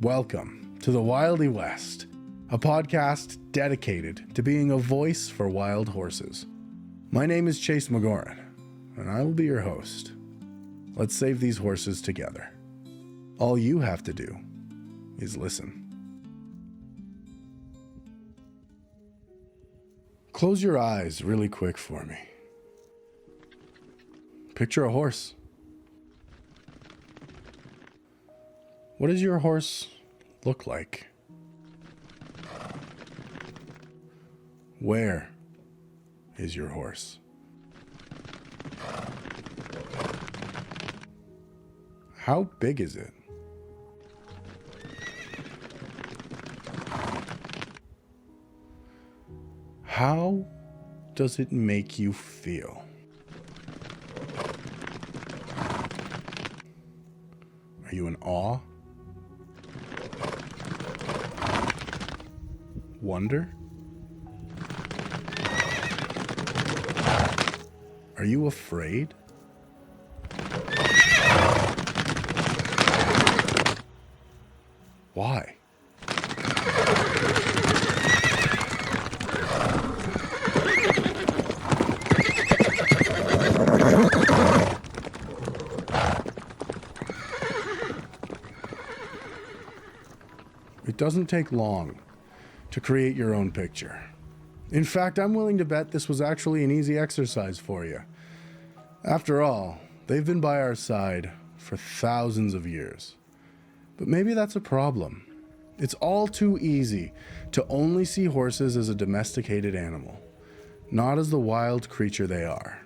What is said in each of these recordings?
Welcome to the Wildie West, a podcast dedicated to being a voice for wild horses. My name is Chase McGoran, and I will be your host. Let's save these horses together. All you have to do is listen. Close your eyes really quick for me. Picture a horse. What does your horse look like? Where is your horse? How big is it? How does it make you feel? Are you in awe? Wonder? Are you afraid? Why? It doesn't take long to create your own picture. In fact, I'm willing to bet this was actually an easy exercise for you. After all, they've been by our side for thousands of years. But maybe that's a problem. It's all too easy to only see horses as a domesticated animal, not as the wild creature they are.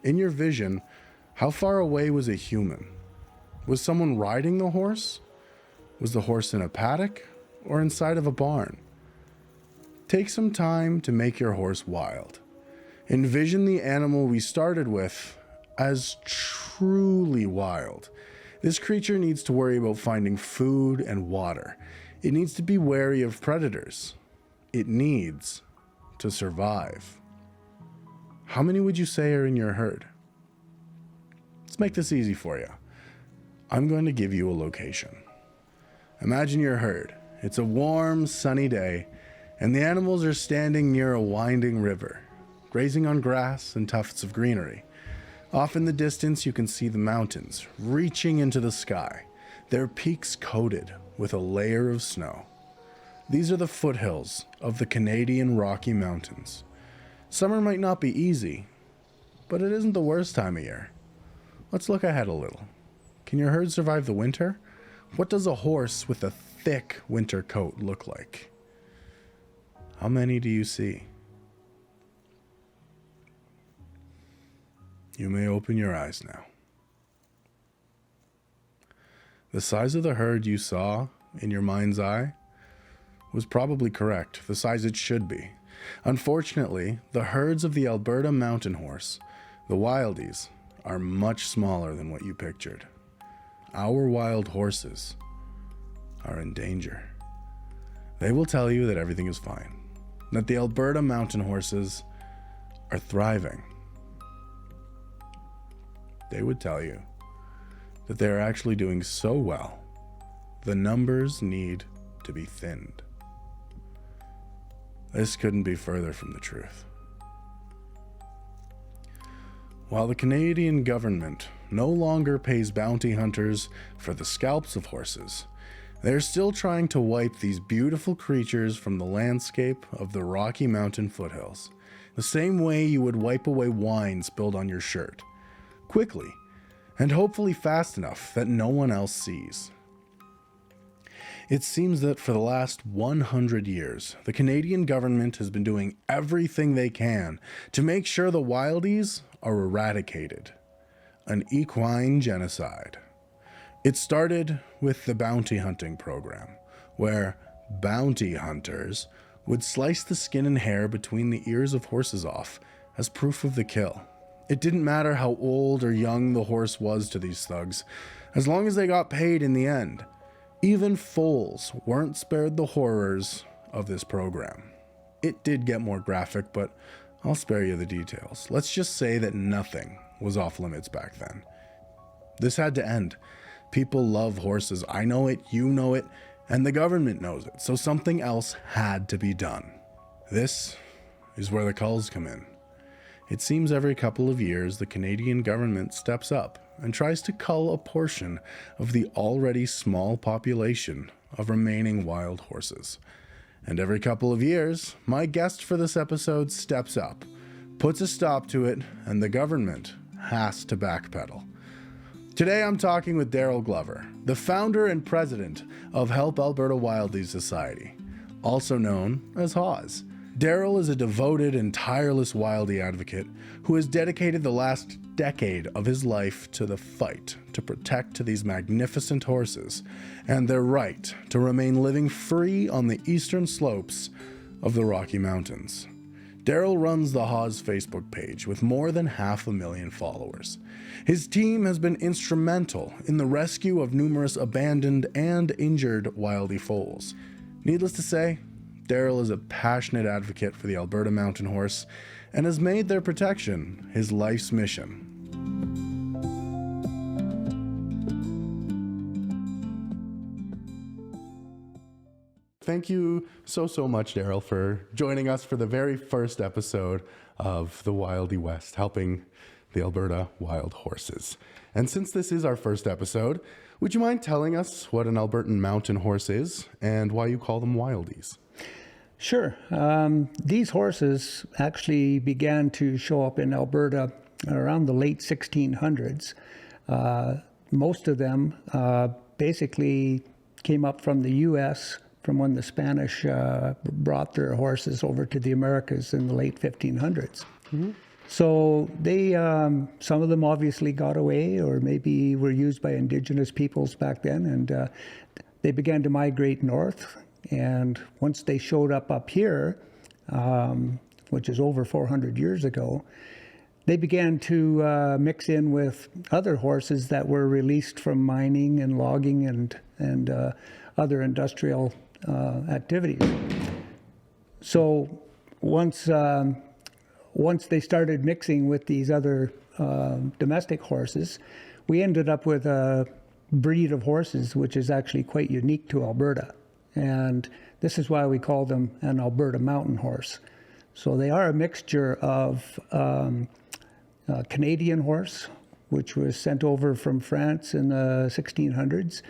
In your vision, how far away was a human? Was someone riding the horse? Was the horse in a paddock or inside of a barn? Take some time to make your horse wild. Envision the animal we started with as truly wild. This creature needs to worry about finding food and water. It needs to be wary of predators. It needs to survive. How many would you say are in your herd? Let's make this easy for you. I'm going to give you a location. Imagine your herd. It's a warm, sunny day, and the animals are standing near a winding river, grazing on grass and tufts of greenery. Off in the distance, you can see the mountains reaching into the sky, their peaks coated with a layer of snow. These are the foothills of the Canadian Rocky Mountains. Summer might not be easy, but it isn't the worst time of year. Let's look ahead a little. Can your herd survive the winter? What does a horse with a thick winter coat look like? How many do you see? You may open your eyes now. The size of the herd you saw in your mind's eye was probably correct, the size it should be. Unfortunately, the herds of the Alberta Mountain Horse, the Wildies, are much smaller than what you pictured. Our wild horses are in danger. They will tell you that everything is fine, that the Alberta Mountain Horses are thriving. They would tell you that they are actually doing so well, the numbers need to be thinned. This couldn't be further from the truth. While the Canadian government no longer pays bounty hunters for the scalps of horses, they're still trying to wipe these beautiful creatures from the landscape of the Rocky Mountain foothills, the same way you would wipe away wine spilled on your shirt, quickly, and hopefully fast enough that no one else sees. It seems that for the last 100 years, the Canadian government has been doing everything they can to make sure the wildies are eradicated. An equine genocide. It started with the bounty hunting program, where bounty hunters would slice the skin and hair between the ears of horses off as proof of the kill. It didn't matter how old or young the horse was to these thugs, as long as they got paid in the end. Even foals weren't spared the horrors of this program. It did get more graphic, but I'll spare you the details. Let's just say that nothing was off limits back then. This had to end. People love horses. I know it, you know it, And the government knows it, so something else had to be done. This is where the culls come in. It seems every couple of years the Canadian government steps up and tries to cull a portion of the already small population of remaining wild horses. And every couple of years, my guest for this episode steps up, puts a stop to it, and the government has to backpedal. Today I'm talking with Darrell Glover, the founder and president of Help Alberta Wildies Society, also known as HAWS. Daryl is a devoted and tireless Wildie advocate who has dedicated the last decade of his life to the fight to protect these magnificent horses and their right to remain living free on the eastern slopes of the Rocky Mountains. Daryl runs the HAWS Facebook page with more than 500,000 followers. His team has been instrumental in the rescue of numerous abandoned and injured Wildie foals. Needless to say, Daryl is a passionate advocate for the Alberta Mountain Horse and has made their protection his life's mission. Thank you so much, Daryl, for joining us for the very first episode of the Wildie West, helping the Alberta wild horses. And since this is our first episode, would you mind telling us what an Albertan mountain horse is and why you call them Wildies? Sure. These horses actually began to show up in Alberta around the late 1600s. Most of them basically came up from the U.S. from when the Spanish brought their horses over to the Americas in the late 1500s. Mm-hmm. So they, some of them obviously got away or maybe were used by indigenous peoples back then, and they began to migrate north. And once they showed up here, which is over 400 years ago, they began to mix in with other horses that were released from mining and logging and other industrial activities. So once they started mixing with these other domestic horses, we ended up with a breed of horses which is actually quite unique to Alberta. And this is why we call them an Alberta Mountain Horse. So they are a mixture of Canadian horse, which was sent over from France in the 1600s.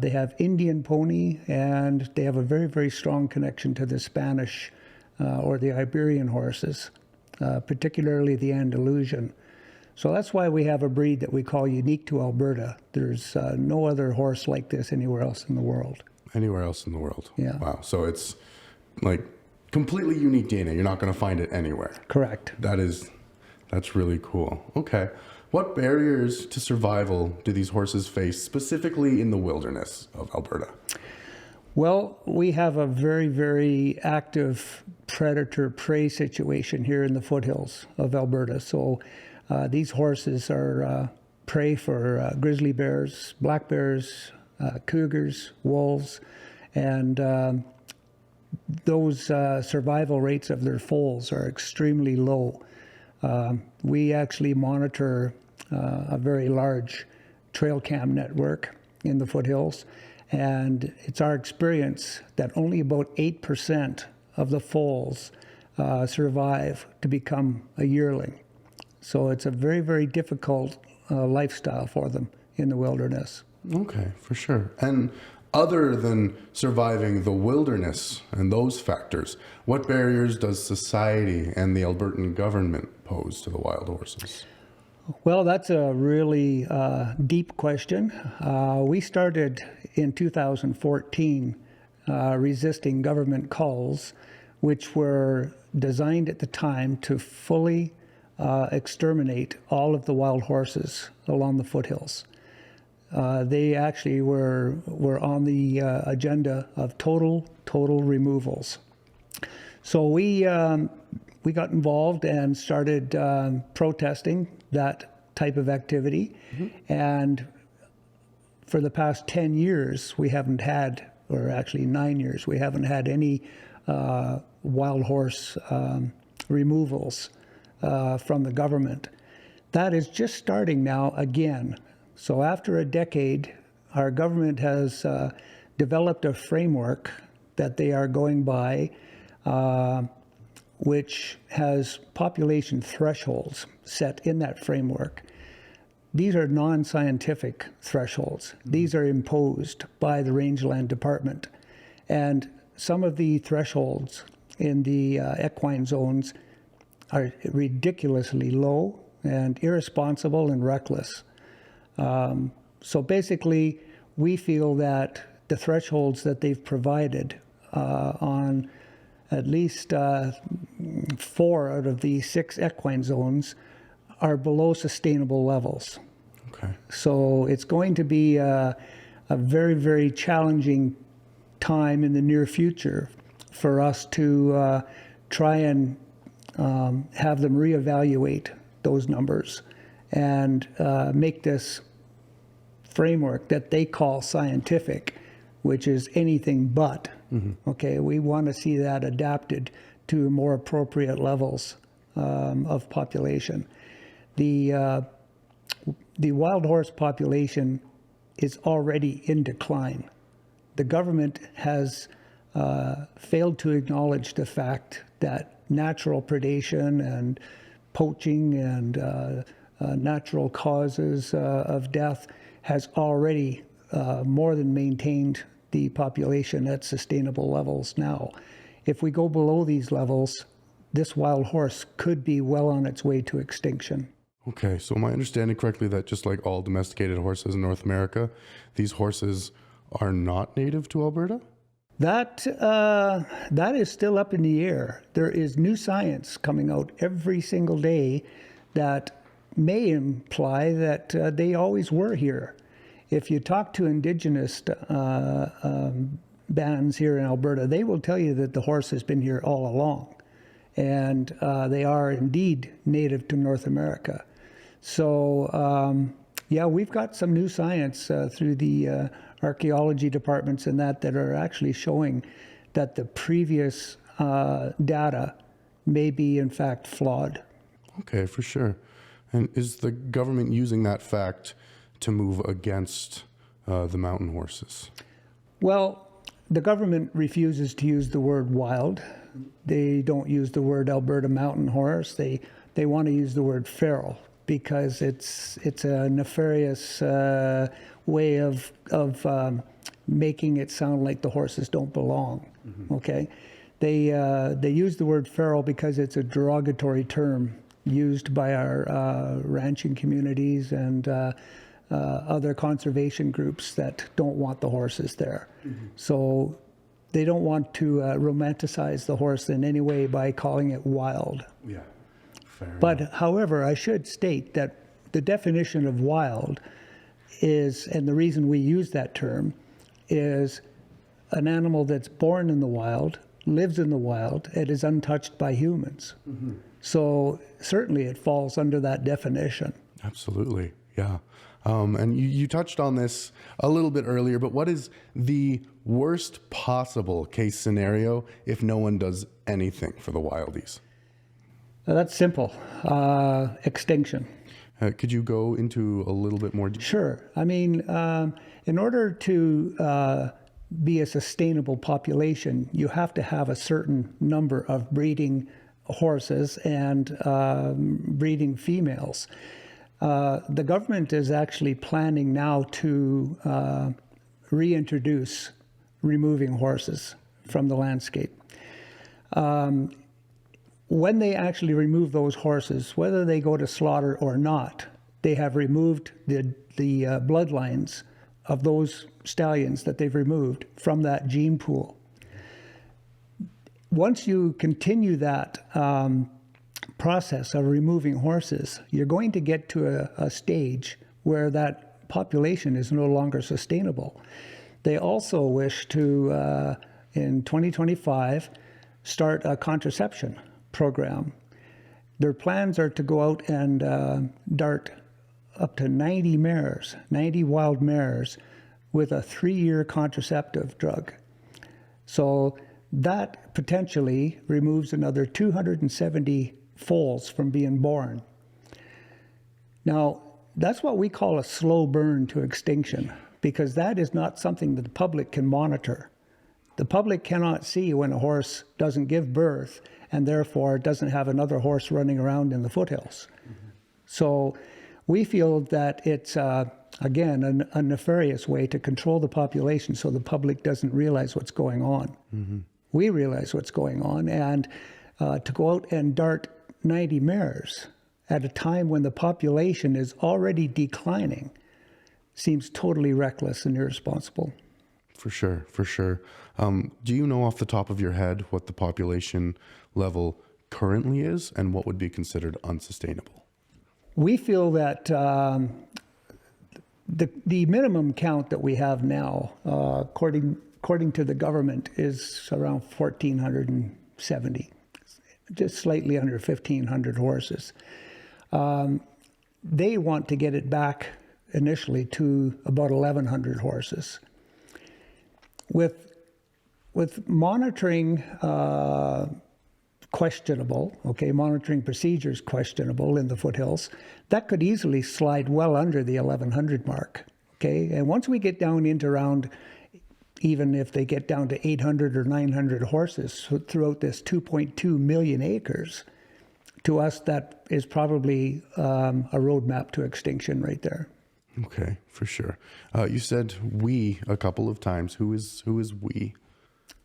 They have Indian pony, and they have a very, very strong connection to the Spanish or the Iberian horses, particularly the Andalusian. So that's why we have a breed that we call unique to Alberta. There's no other horse like this anywhere else in the world. Anywhere else in the world? Yeah. Wow. So it's like completely unique DNA. You're not going to find it anywhere. Correct. That's really cool. Okay. What barriers to survival do these horses face specifically in the wilderness of Alberta? Well, we have a very, very active predator-prey situation here in the foothills of Alberta. So these horses are prey for grizzly bears, black bears, cougars, wolves, and those survival rates of their foals are extremely low. We actually monitor a very large trail cam network in the foothills, and it's our experience that only about 8% of the foals survive to become a yearling. So it's a very, very difficult lifestyle for them in the wilderness. Okay, for sure. And other than surviving the wilderness and those factors, what barriers does society and the Albertan government pose to the wild horses? Well, that's a really deep question. We started in 2014 resisting government culls, which were designed at the time to fully exterminate all of the wild horses along the foothills. They actually were on the agenda of total removals. So we got involved and started protesting that type of activity. Mm-hmm. And for the past 10 years, we haven't had, or actually 9 years, we haven't had any wild horse removals from the government. That is just starting now again. So after a decade, our government has developed a framework that they are going by, which has population thresholds set in that framework. These are non-scientific thresholds. These are imposed by the Rangeland Department. And some of the thresholds in the equine zones are ridiculously low and irresponsible and reckless. So basically, we feel that the thresholds that they've provided on at least 4 out of the 6 equine zones are below sustainable levels. Okay. So it's going to be a very, very challenging time in the near future for us to try and have them reevaluate those numbers and make this framework that they call scientific, which is anything but. Okay, we want to see that adapted to more appropriate levels of population. The wild horse population is already in decline. The government has failed to acknowledge the fact that natural predation and poaching and natural causes of death has already more than maintained the population at sustainable levels now. If we go below these levels, this wild horse could be well on its way to extinction. Okay, so am I understanding correctly that just like all domesticated horses in North America, these horses are not native to Alberta? That is still up in the air. There is new science coming out every single day that may imply that they always were here. If you talk to Indigenous bands here in Alberta, they will tell you that the horse has been here all along. And they are indeed native to North America. So, yeah, we've got some new science through the archaeology departments and that are actually showing that the previous data may be, in fact, flawed. Okay, for sure. And is the government using that fact to move against the mountain horses? Well, the government refuses to use the word wild. They don't use the word Alberta Mountain Horse. They want to use the word feral because it's a nefarious way of making it sound like the horses don't belong. Okay, they use the word feral because it's a derogatory term used by our ranching communities and other conservation groups that don't want the horses there. So they don't want to romanticize the horse in any way by calling it wild. Yeah, fair But enough. however, I should state that the definition of wild is, and the reason we use that term, is an animal that's born in the wild, lives in the wild, and is untouched by humans. So certainly it falls under that definition. Absolutely, yeah. And you touched on this a little bit earlier, but what is the worst possible case scenario if no one does anything for the wildies? That's simple. Extinction. Could you go into a little bit more detail? Sure. I mean, in order to be a sustainable population, you have to have a certain number of breeding horses and breeding females. The government is actually planning now to reintroduce removing horses from the landscape. When they actually remove those horses, whether they go to slaughter or not, they have removed the bloodlines of those stallions that they've removed from that gene pool. Once you continue that process of removing horses, you're going to get to a stage where that population is no longer sustainable. They also wish to, in 2025, start a contraception program. Their plans are to go out and dart up to 90 mares, 90 wild mares, with a 3-year contraceptive drug. So that potentially removes another 270 foals from being born. Now, that's what we call a slow burn to extinction. because that is not something that the public can monitor. The public cannot see when a horse doesn't give birth and therefore doesn't have another horse running around in the foothills. Mm-hmm. So we feel that it's, again, a nefarious way to control the population so the public doesn't realize what's going on. Mm-hmm. We realize what's going on, and to go out and dart 90 mares at a time when the population is already declining seems totally reckless and irresponsible. For sure, for sure. Do you know off the top of your head what the population level currently is and what would be considered unsustainable? We feel that the minimum count that we have now, according to the government, is around 1,470, just slightly under 1,500 horses. They want to get it back initially to about 1,100 horses. With monitoring questionable, monitoring procedures questionable in the foothills, that could easily slide well under the 1,100 mark, And once we get down into around, even if they get down to 800 or 900 horses throughout this 2.2 million acres, to us that is probably a roadmap to extinction right there. Okay, for sure. You said we a couple of times. Who is we?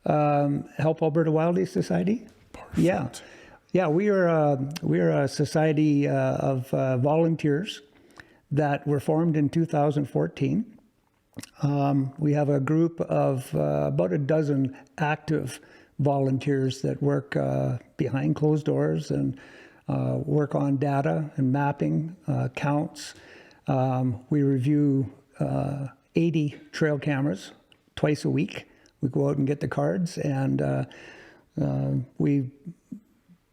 Help Alberta Wildies Society. Perfect. Yeah. We are a society of volunteers that were formed in 2014. We have a group of about a dozen active volunteers that work behind closed doors and work on data and mapping, counts. We review 80 trail cameras twice a week. We go out and get the cards, and we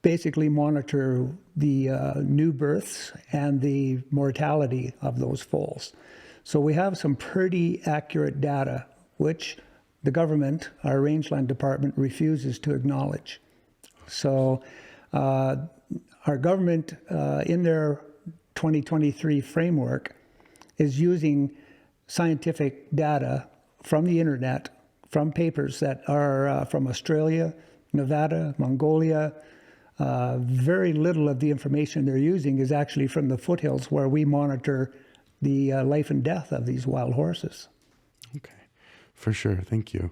basically monitor the new births and the mortality of those foals. So we have some pretty accurate data, which the government, our rangeland department, refuses to acknowledge. So our government, in their 2023 framework, is using scientific data from the internet, from papers that are from Australia, Nevada, Mongolia. Very little of the information they're using is actually from the foothills where we monitor the life and death of these wild horses. Okay, for sure. Thank you.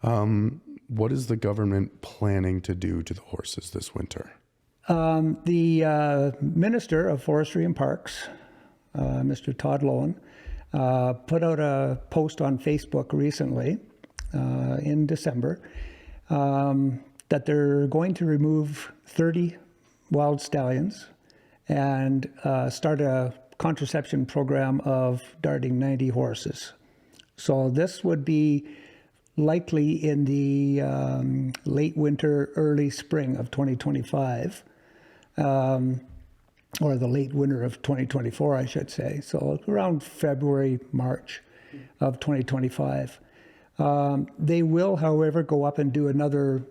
What is the government planning to do to the horses this winter? The Minister of Forestry and Parks, Mr. Todd Lowen, put out a post on Facebook recently in December that they're going to remove 30 wild stallions and start a contraception program of darting 90 horses. So this would be likely in the late winter, early spring of 2025, or the late winter of 2024, I should say. So around February, March of 2025. They will, however, go up and do another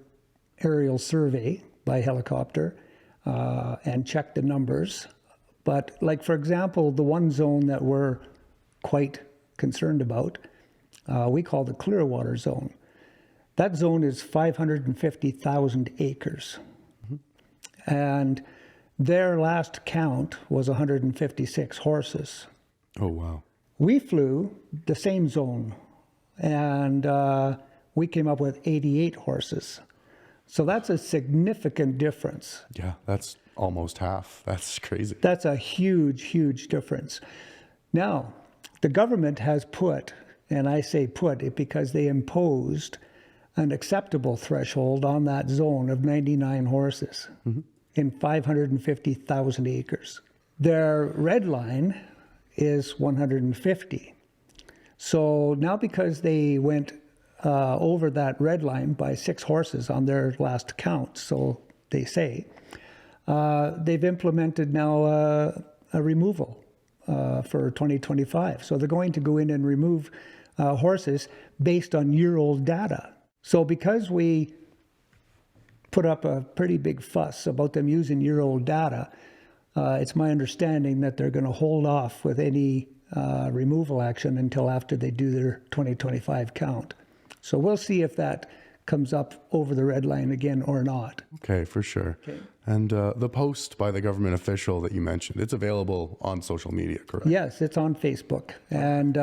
aerial survey by helicopter and check the numbers. But like, for example, the one zone that we're quite concerned about, we call the Clearwater Zone. That zone is 550,000 acres. Mm-hmm. And their last count was 156 horses. Oh, wow. We flew the same zone, and we came up with 88 horses. So that's a significant difference. Yeah, that's almost half. That's crazy. That's a huge, huge difference. Now, the government has put, and I say put it because they imposed an acceptable threshold on that zone of 99 horses in 550,000 acres. Their red line is 150. So now, because they went over that red line by 6 horses on their last count, so they say, they've implemented now a removal for 2025. So they're going to go in and remove horses based on year-old data. So because we put up a pretty big fuss about them using year-old data, it's my understanding that they're going to hold off with any removal action until after they do their 2025 count. So we'll see if that comes up over the red line again or not. Okay, for sure. Okay. And the post by the government official that you mentioned, it's available on social media, correct? Yes, it's on Facebook. And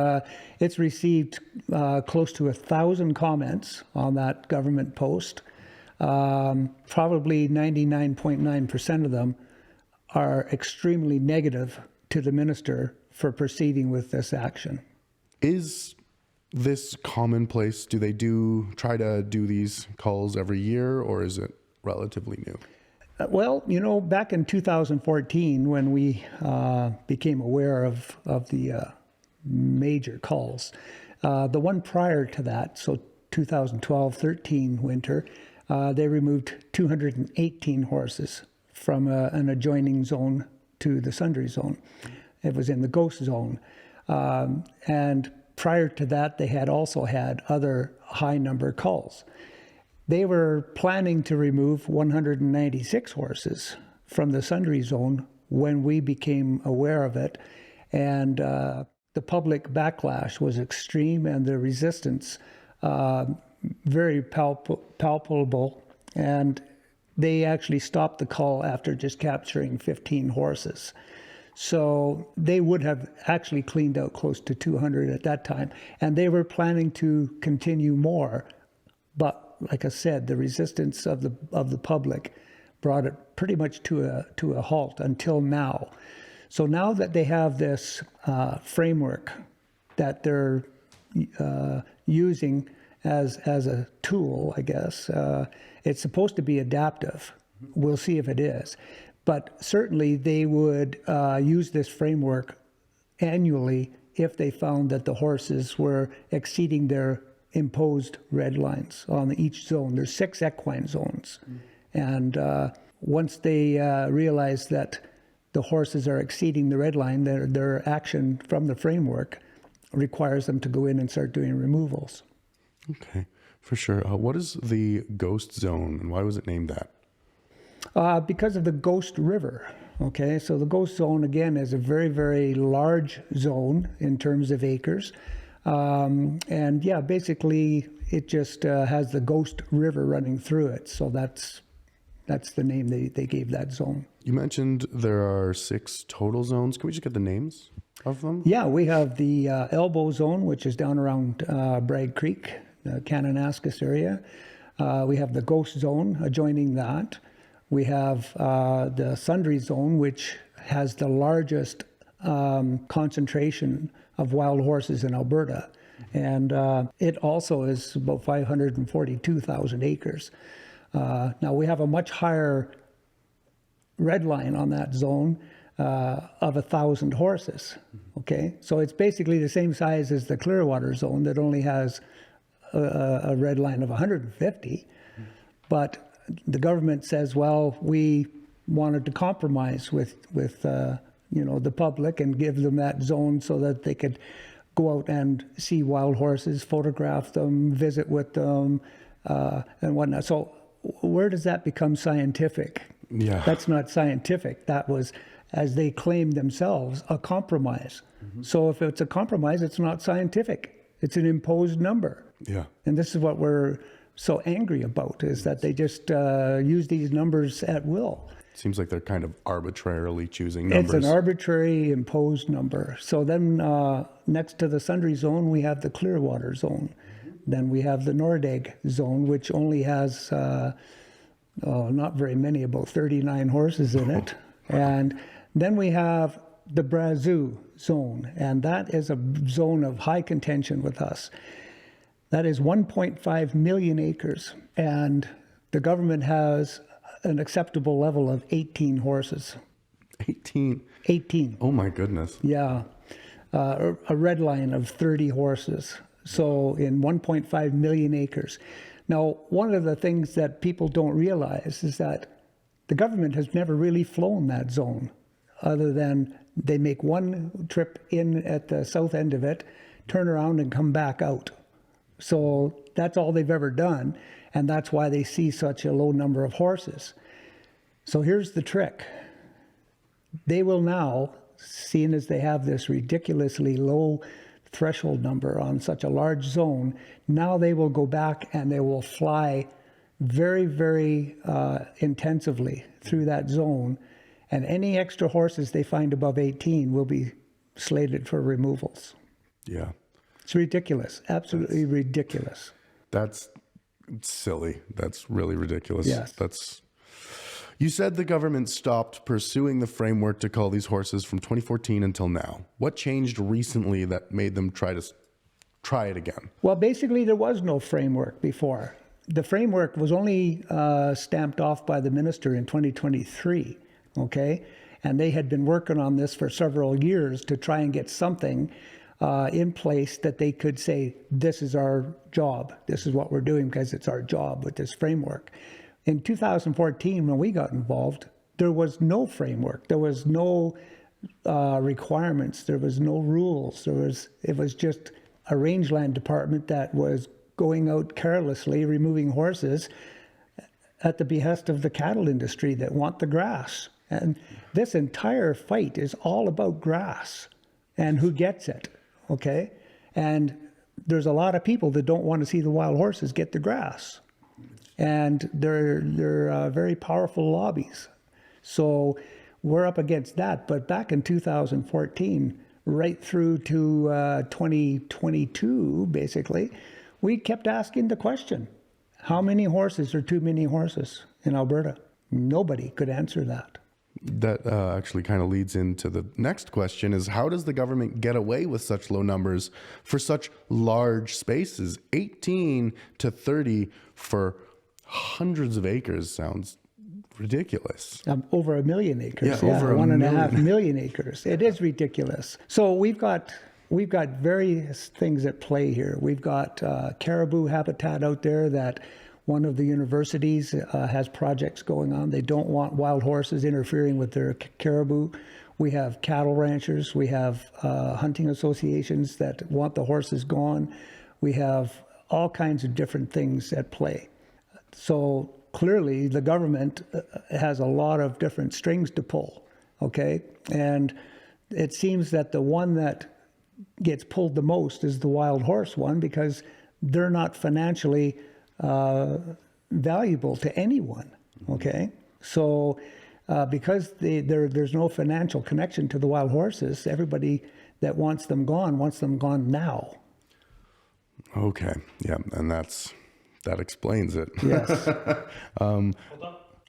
it's received close to 1,000 comments on that government post. Probably 99.9% of them are extremely negative to the minister for proceeding with this action. Is this commonplace? Do they try to do these calls every year, or is it relatively new? Well, you know, back in 2014, when we became aware of the major calls, the one prior to that, so 2012-13 winter, they removed 218 horses from an adjoining zone to the sundry zone. It was in the ghost zone. And prior to that, they had also had other high number calls. They were planning to remove 196 horses from the sundry zone when we became aware of it. And the public backlash was extreme and the resistance very palpable. And they actually stopped the call after just capturing 15 horses. So they would have actually cleaned out close to 200 at that time. And they were planning to continue more. But like I said, the resistance of the public brought it pretty much to a halt until now. So now that they have this framework that they're using as a tool, I guess, it's supposed to be adaptive. We'll see if it is. But certainly they would use this framework annually if they found that the horses were exceeding their imposed red lines on each zone. There's 6 equine zones. And once they realize that the horses are exceeding the red line, their action from the framework requires them to go in and start doing removals. Okay, for sure. What is the ghost zone and why was it named that? Because of the Ghost River. Okay, so the ghost zone, again, is a very, very large zone in terms of acres. And yeah, basically it just has the Ghost River running through it. So that's the name they gave that zone. You mentioned there are 6 total zones. Can we just get the names of them? Yeah, we have the Elbow Zone, which is down around Bragg Creek, the Kananaskis area. We have the Ghost Zone adjoining that. We have the Sundry Zone, which has the largest concentration of wild horses in Alberta. And it also is about 542,000 acres. Now we have a much higher red line on that zone of 1,000 horses. Okay, so it's basically the same size as the Clearwater Zone that only has a red line of 150. But the government says, well, we wanted to compromise with the public and give them that zone so that they could go out and see wild horses, photograph them, visit with them, and whatnot. So where does that become scientific? Yeah. That's not scientific. That was, as they claim themselves, a compromise. So if it's a compromise, it's not scientific. It's an imposed number. Yeah. And this is what we're so angry about, is that they just use these numbers at will. Seems like they're kind of arbitrarily choosing numbers. It's an arbitrary imposed number. So then next to the Sundry Zone, we have the Clearwater Zone. Then we have the Nordegg Zone, which only has not very many, about 39 horses in it. And then we have the Brazou Zone, and that is a zone of high contention with us. That is 1.5 million acres, and the government has an acceptable level of 18 horses. 18? 18. Oh my goodness. Yeah. A red line of 30 horses. So in 1.5 million acres. Now, one of the things that people don't realize is that the government has never really flown that zone, other than they make one trip in at the south end of it, turn around and come back out. So that's all they've ever done, and that's why they see such a low number of horses. So here's the trick. They will now seeing as they have this ridiculously low threshold number on such a large zone, now they will go back and they will fly very, very intensively through that zone. And any extra horses they find above 18 will be slated for removals. Yeah. It's ridiculous. Absolutely ridiculous. That's silly. That's really ridiculous. Yes. You said the government stopped pursuing the framework to cull these horses from 2014 until now. What changed recently that made them try it again? Well, basically, there was no framework before. The framework was only stamped off by the minister in 2023, okay? And they had been working on this for several years to try and get something in place that they could say, this is our job. This is what we're doing because it's our job with this framework. In 2014, when we got involved, there was no framework. There was no requirements. There was no rules. It was just a rangeland department that was going out carelessly, removing horses at the behest of the cattle industry that want the grass. And this entire fight is all about grass and who gets it, okay? And there's a lot of people that don't want to see the wild horses get the grass. And they're very powerful lobbies. So we're up against that. But back in 2014, right through to 2022, basically, we kept asking the question, how many horses are too many horses in Alberta? Nobody could answer that. That actually kind of leads into the next question is, how does the government get away with such low numbers for such large spaces? 18 to 30 for hundreds of acres sounds ridiculous. Over 1 million acres. Yeah, over 1.5 million acres. It is ridiculous. So we've got various things at play here. We've got caribou habitat out there that one of the universities has projects going on. They don't want wild horses interfering with their caribou. We have cattle ranchers. We have hunting associations that want the horses gone. We have all kinds of different things at play. So clearly the government has a lot of different strings to pull, okay? And it seems that the one that gets pulled the most is the wild horse one, because they're not financially valuable to anyone, okay? So because there's no financial connection to the wild horses, everybody that wants them gone now. Okay, yeah, and that explains it. Yes.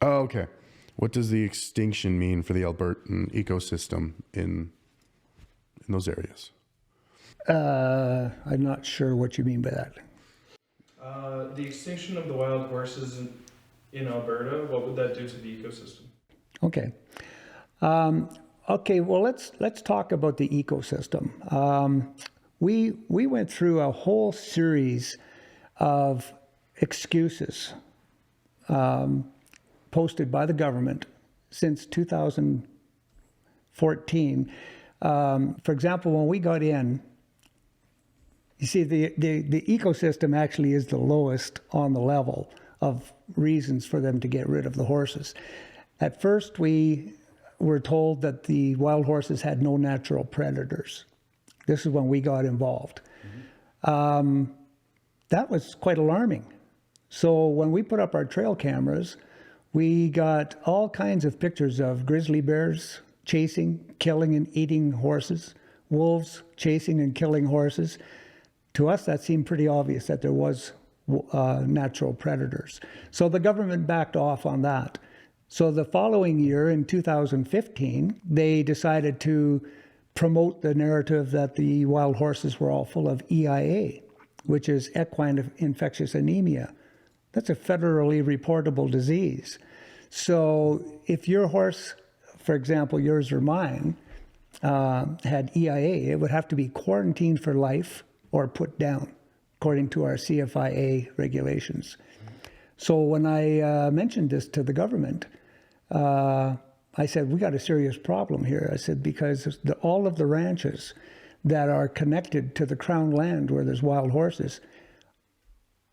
Okay. What does the extinction mean for the Albertan ecosystem in those areas? I'm not sure what you mean by that. The extinction of the wild horses in Alberta, what would that do to the ecosystem? Okay. Okay, well, let's talk about the ecosystem. We went through a whole series of excuses posted by the government since 2014. For example, when we got in, you see, the ecosystem actually is the lowest on the level of reasons for them to get rid of the horses. At first, we were told that the wild horses had no natural predators. This is when we got involved. Mm-hmm. That was quite alarming. So when we put up our trail cameras, we got all kinds of pictures of grizzly bears chasing, killing, and eating horses, wolves chasing and killing horses. To us, that seemed pretty obvious that there was natural predators. So the government backed off on that. So the following year, in 2015, they decided to promote the narrative that the wild horses were all full of EIA, which is equine infectious anemia. That's a federally reportable disease. So if your horse, for example, yours or mine, had EIA, it would have to be quarantined for life or put down, according to our CFIA regulations. So when I mentioned this to the government, I said, we got a serious problem here. I said, because all of the ranches that are connected to the Crown land where there's wild horses,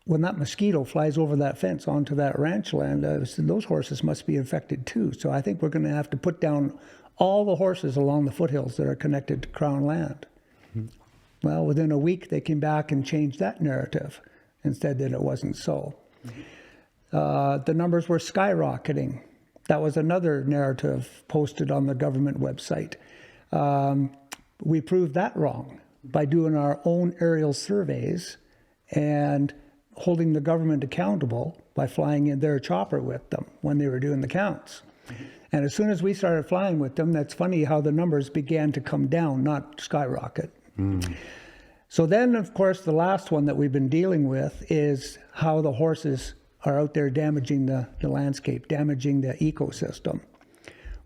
when that mosquito flies over that fence onto that ranch land, I said, those horses must be infected too. So I think we're going to have to put down all the horses along the foothills that are connected to Crown land. Well, within a week, they came back and changed that narrative and said that it wasn't so. The numbers were skyrocketing. That was another narrative posted on the government website. We proved that wrong by doing our own aerial surveys and holding the government accountable by flying in their chopper with them when they were doing the counts. And as soon as we started flying with them, that's funny how the numbers began to come down, not skyrocket. So then, of course, the last one that we've been dealing with is how the horses are out there damaging the landscape, damaging the ecosystem.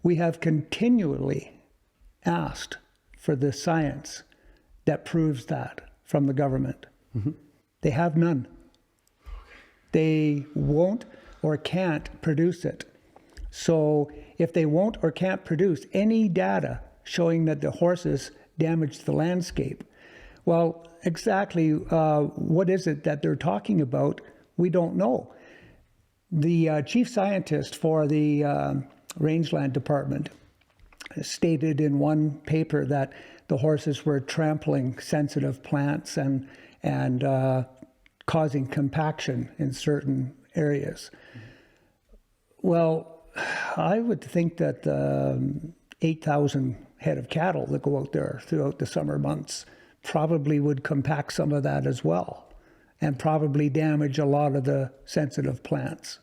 We have continually asked for the science that proves that from the government. They have none. They won't or can't produce it. So if they won't or can't produce any data showing that the horses damaged the landscape, well, exactly what is it that they're talking about? We don't know. The chief scientist for the Rangeland Department stated in one paper that the horses were trampling sensitive plants and causing compaction in certain areas. Well, I would think that the 8,000 head of cattle that go out there throughout the summer months probably would compact some of that as well, and probably damage a lot of the sensitive plants.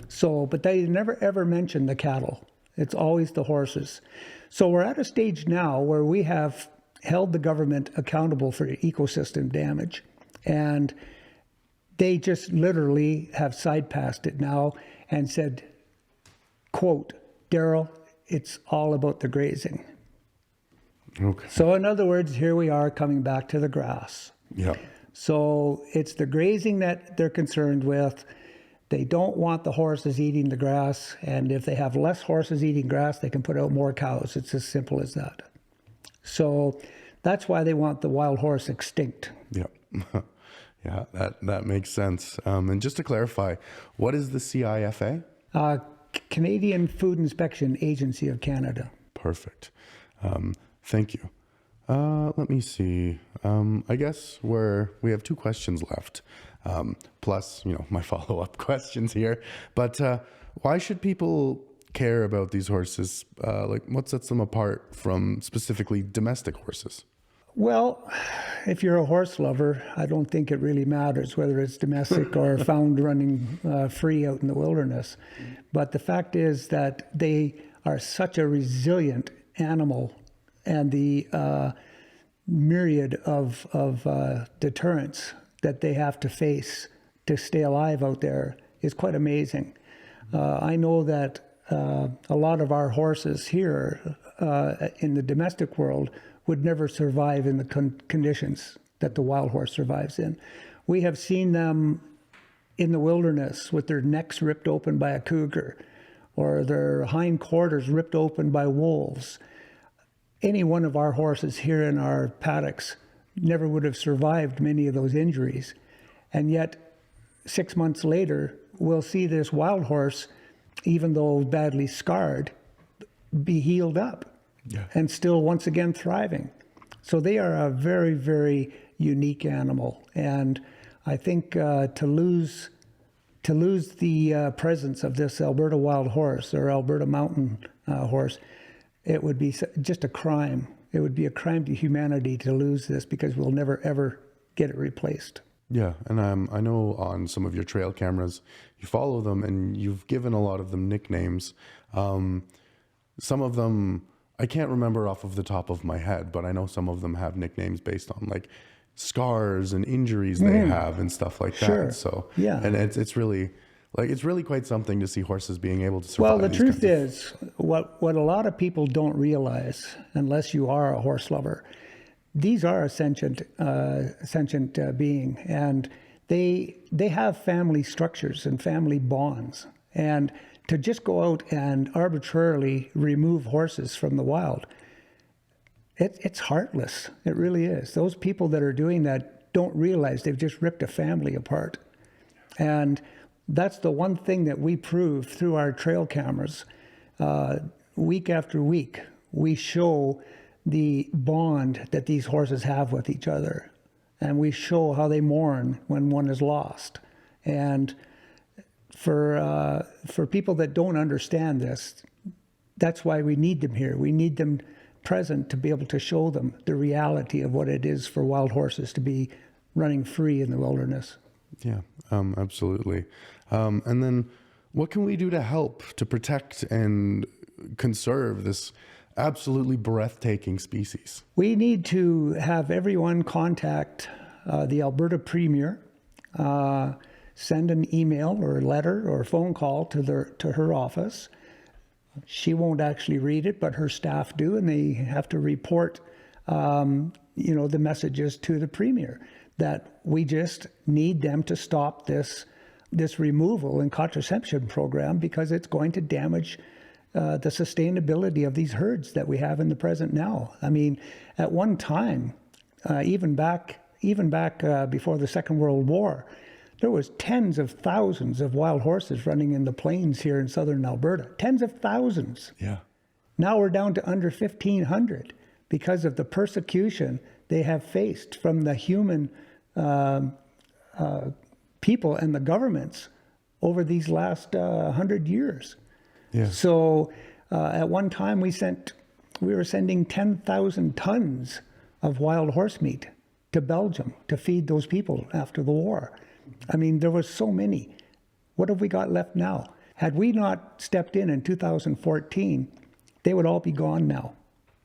So, but they never ever mention the cattle. It's always the horses. So we're at a stage now where we have held the government accountable for ecosystem damage, and they just literally have side-passed it now and said, quote, Daryl, it's all about the grazing. Okay. So in other words, here we are coming back to the grass. Yeah. So it's the grazing that they're concerned with. They don't want the horses eating the grass, and if they have less horses eating grass, they can put out more cows. It's as simple as that. So that's why they want the wild horse extinct. Yeah. Yeah, that makes sense. And just to clarify, what is the CIFA? Canadian Food Inspection Agency of Canada. Perfect. Thank you. Let me see. I guess we have two questions left, plus, my follow-up questions here. But why should people care about these horses? What sets them apart from specifically domestic horses? Well, if you're a horse lover, I don't think it really matters whether it's domestic or found running free out in the wilderness. But the fact is that they are such a resilient animal, and the myriad of deterrents that they have to face to stay alive out there is quite amazing. I know that a lot of our horses here in the domestic world would never survive in the conditions that the wild horse survives in. We have seen them in the wilderness with their necks ripped open by a cougar, or their hind quarters ripped open by wolves. Any one of our horses here in our paddocks never would have survived many of those injuries. And yet, 6 months later, we'll see this wild horse, even though badly scarred, be healed up. Yeah. And still once again thriving. So they are a very, very unique animal. And I think to lose the presence of this Alberta wild horse or Alberta Mountain Horse, it would be just a crime. It would be a crime to humanity to lose this, because we'll never, ever get it replaced. Yeah, and I know on some of your trail cameras, you follow them and you've given a lot of them nicknames. Some of them, I can't remember off of the top of my head, but I know some of them have nicknames based on like scars and injuries they have and stuff like that. So yeah, and it's really quite something to see horses being able to survive. Well, the truth is, what a lot of people don't realize, unless you are a horse lover, these are a sentient being, and they have family structures and family bonds. And to just go out and arbitrarily remove horses from the wild, it's heartless. It really is. Those people that are doing that don't realize they've just ripped a family apart. And that's the one thing that we prove through our trail cameras week after week. we show the bond that these horses have with each other. And we show how they mourn when one is lost. And for people that don't understand this, that's why we need them here. We need them present to be able to show them the reality of what it is for wild horses to be running free in the wilderness. Yeah, absolutely. And then what can we do to help to protect and conserve this absolutely breathtaking species? We need to have everyone contact the Alberta Premier, send an email or a letter or a phone call to her office. She won't actually read it, but her staff do, and they have to report, the messages to the Premier that we just need them to stop this removal and contraception program because it's going to damage the sustainability of these herds that we have in the present now. I mean, at one time, even back before the Second World War, there was tens of thousands of wild horses running in the plains here in southern Alberta. Tens of thousands. Yeah. Now we're down to under 1,500 because of the persecution they have faced from the human people and the governments over these last 100 years. Yeah. So at one time we were sending 10,000 tons of wild horse meat to Belgium to feed those people after the war. I mean, there was so many. What have we got left now? Had we not stepped in 2014, they would all be gone now,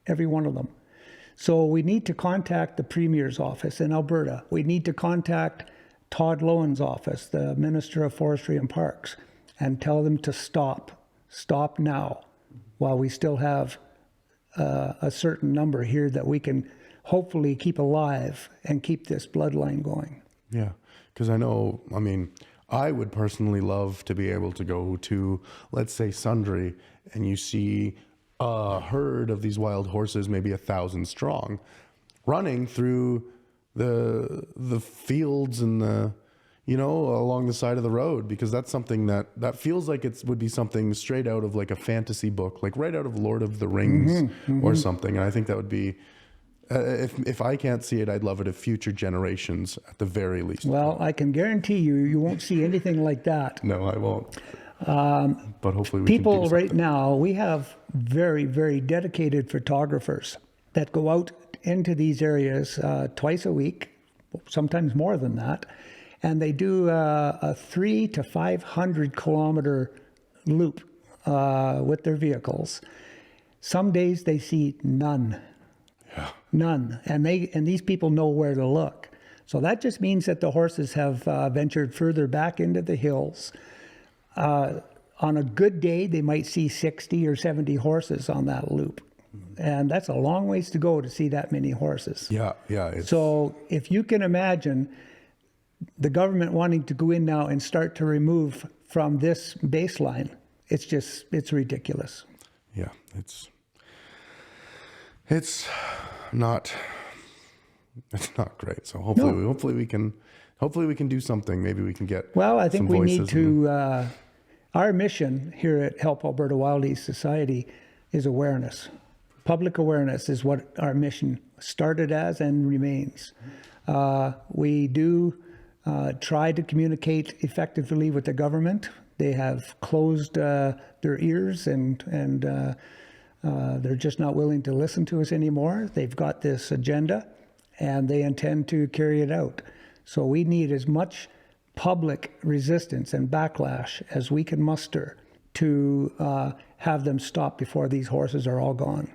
every one of them. So we need to contact the Premier's office in Alberta. We need to contact Todd Lowen's office, the Minister of Forestry and Parks, and tell them to stop now, while we still have a certain number here that we can hopefully keep alive and keep this bloodline going. Yeah, because I would personally love to be able to go to, let's say, Sundre, and you see a herd of these wild horses, maybe 1,000 strong, running through the fields and along the side of the road, because that's something that feels like it would be something straight out of like a fantasy book, like right out of Lord of the Rings or something. And I think that would be, if I can't see it, I'd love it if future generations at the very least. Well, I can guarantee you won't see anything like that. No, I won't. But hopefully we can do something. Right now, we have very, very dedicated photographers that go out into these areas twice a week, sometimes more than that. And they do a 300 to 500 kilometer loop with their vehicles. Some days they see none. Yeah. None. And these people know where to look. So that just means that the horses have ventured further back into the hills. On a good day, they might see 60 or 70 horses on that loop. And that's a long ways to go to see that many horses. Yeah. So if you can imagine the government wanting to go in now and start to remove from this baseline, it's ridiculous. Yeah, it's not great. So hopefully we can do something. Maybe we can get I think we need to. And... Our mission here at Help Alberta Wildies Society is awareness. Public awareness is what our mission started as and remains. We do try to communicate effectively with the government. They have closed their ears and they're just not willing to listen to us anymore. They've got this agenda and they intend to carry it out. So we need as much public resistance and backlash as we can muster to have them stop before these horses are all gone.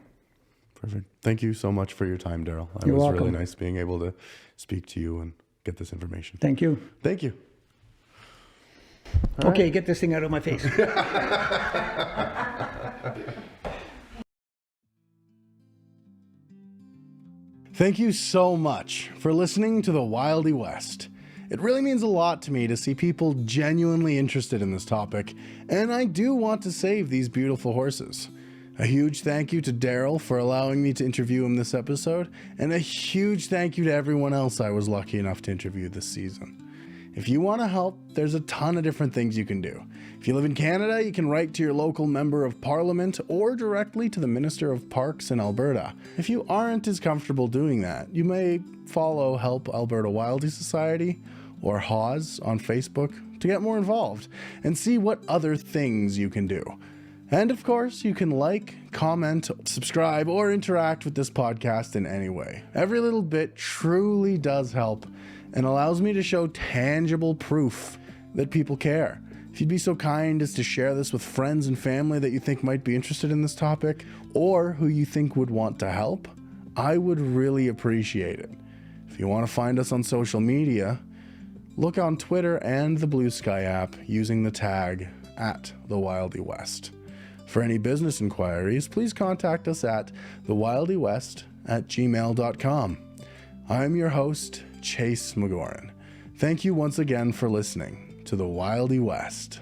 Perfect. Thank you so much for your time, Daryl. You're was welcome. Really nice being able to speak to you and get this information. Thank you. Thank you. Okay, get this thing out of my face. Thank you so much for listening to the Wildie West. It really means a lot to me to see people genuinely interested in this topic, and I do want to save these beautiful horses. A huge thank you to Daryl for allowing me to interview him this episode, and a huge thank you to everyone else I was lucky enough to interview this season. If you want to help, there's a ton of different things you can do. If you live in Canada, you can write to your local member of parliament or directly to the Minister of Parks in Alberta. If you aren't as comfortable doing that, you may follow Help Alberta Wildies Society or HAWS on Facebook to get more involved and see what other things you can do. And of course, you can like, comment, subscribe, or interact with this podcast in any way. Every little bit truly does help and allows me to show tangible proof that people care. If you'd be so kind as to share this with friends and family that you think might be interested in this topic, or who you think would want to help, I would really appreciate it. If you want to find us on social media, look on Twitter and the Blue Sky app using the tag @TheWildieWest. For any business inquiries, please contact us at thewildiewest@gmail.com. I'm your host, Chase McGoran. Thank you once again for listening to the Wildie West.